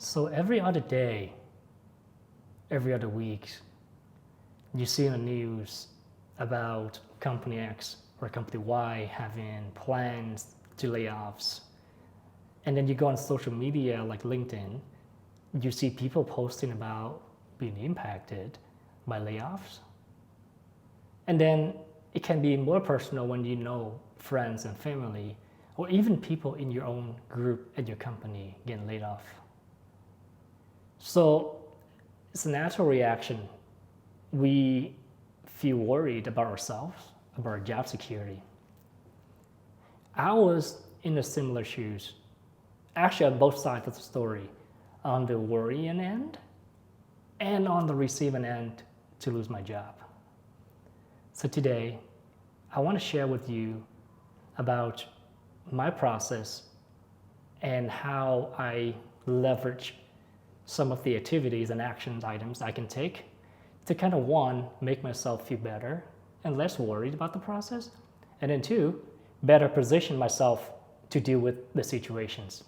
So every other day, every other week, you see in the news about company X or company Y having plans to layoffs. And then you go on social media like LinkedIn, you see people posting about being impacted by layoffs. And then it can be more personal when you know friends and family, or even people in your own group at your company getting laid off. So it's a natural reaction. We feel worried about ourselves, about our job security. I was in the similar shoes, actually on both sides of the story, on the worrying end and on the receiving end to lose my job. So today, I want to share with you about my process and how I leverage some of the activities and action items I can take to kind of, one, make myself feel better and less worried about the process, and then two, better position myself to deal with the situations.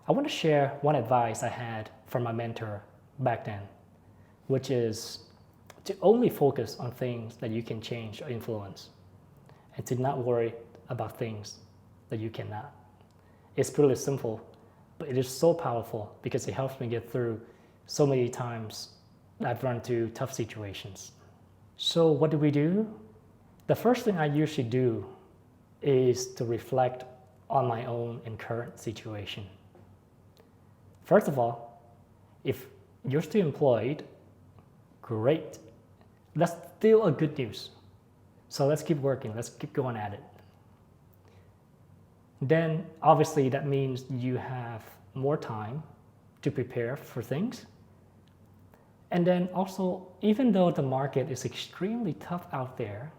I want to share one advice I had from my mentor back then, which is to only focus on things that you can change or influence, and to not worry about things that you cannot. It's really simple, but it is so powerful because it helps me get through so many times I've run into tough situations. So what do we do? The first thing I usually do is to reflect on my own and current situation. First of all, if you're still employed, great. That's still a good news. So let's keep working, let's keep going at it. Then obviously that means you have more time to prepare for things. And then also, even though the market is extremely tough out there,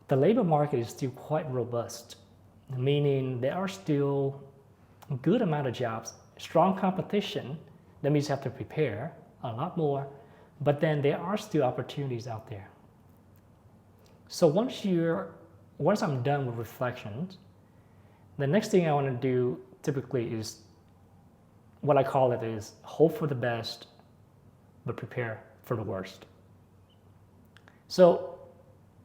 the labor market is still quite robust, meaning there are still a good amount of jobs, strong competition. That means you have to prepare a lot more, but then there are still opportunities out there. So once I'm done with reflections, the next thing I want to do typically is what I call it is hope for the best, but prepare for the worst. So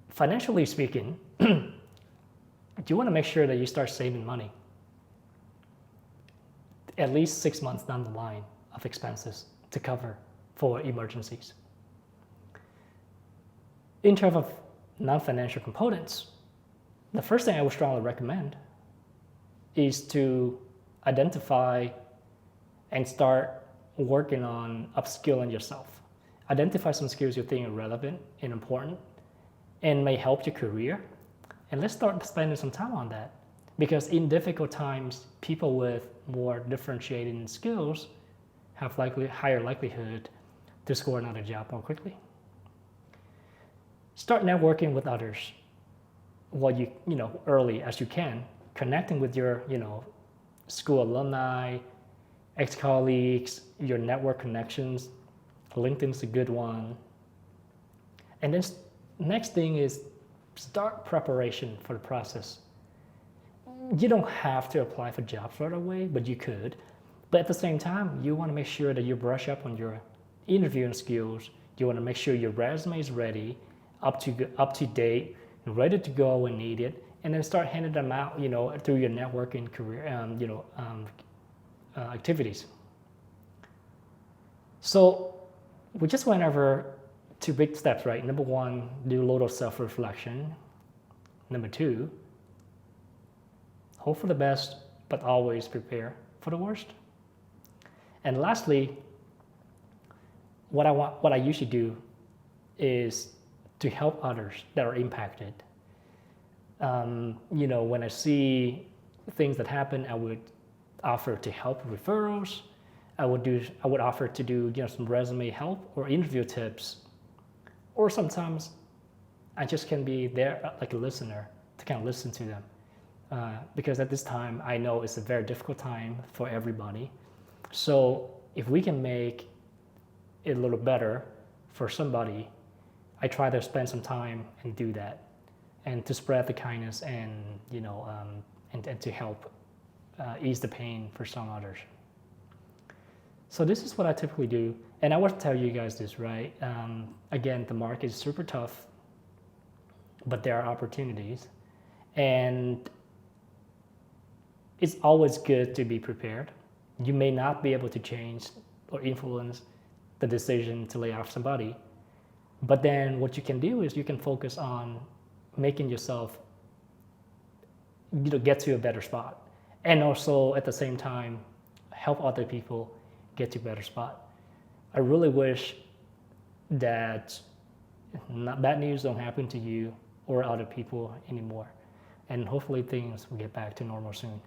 financially speaking, you want to make sure that you start saving money at least 6 months down the line of expenses to cover for emergencies. In terms of non-financial components, the first thing I would strongly recommend is to identify and start working on upskilling yourself. Identify some skills you think are relevant and important and may help your career. And let's start spending some time on that. Because in difficult times, people with more differentiating skills have higher likelihood to score another job more quickly. Start networking with others early as you can, connecting with your school alumni, ex-colleagues, your network connections. LinkedIn's a good one. And then next thing is start preparation for the process. You don't have to apply for jobs right away, but you could. But at the same time, you want to make sure that you brush up on your interviewing skills. You want to make sure your resume is ready, up to date, ready to go when needed, and then start handing them out, through your networking career, activities. So we just went over 2 big steps, right? Number 1, do a little self-reflection. Number 2, hope for the best, but always prepare for the worst. And lastly, what I usually do is to help others that are impacted. When I see things that happen, I would offer to help referrals. I would offer to do some resume help or interview tips. Or sometimes I just can be there like a listener to kind of listen to them. Because at this time, I know it's a very difficult time for everybody. So if we can make it a little better for somebody, I try to spend some time and do that, and to spread the kindness and to help ease the pain for some others. So this is what I typically do. And I want to tell you guys this, right? Again, the market is super tough, but there are opportunities. And it's always good to be prepared. You may not be able to change or influence the decision to lay off somebody, but then what you can do is you can focus on making yourself get to a better spot, and also at the same time help other people get to a better spot. I really wish that bad news don't happen to you or other people anymore, and hopefully things will get back to normal soon.